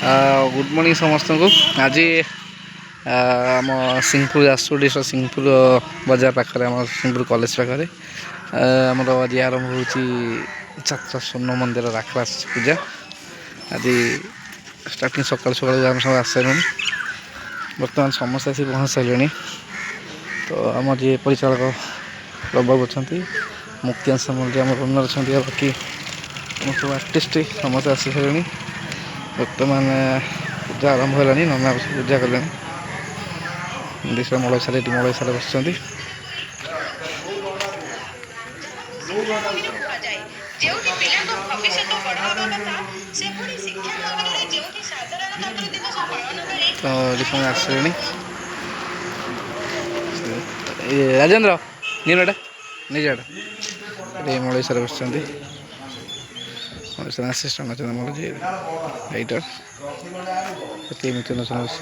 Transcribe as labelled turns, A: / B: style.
A: good morning समस्त को आज आम सिंहपुर जाजपुर डिस्ट्रिक्ट सिंहपुर बजार पाखे आम सिंहपुर कॉलेज पाखे आमर आज आरंभ हो छात्र स्वर्ण मंदिर राखरास पूजा आज स्टार्टिंग सकाल सकाल आम सब आसलु बर्तमान समस्त आसी पहुँच सारे तो आम जी परिचालक बाबू अच्छा मुक्तियांश मल्लिक आम ओनर अच्छा बाकी सब आर्टिस्ट समस्त आसी सारे बर्तमान पूजा आरंभ है नना पूजा कले मलयसारे मलयसारे बस तो आसले राजेन्द्र नीनटा निजाटा ये मलयसारे बस आसिस्टाट अच्छा मोर जी राइटर मिथुन बस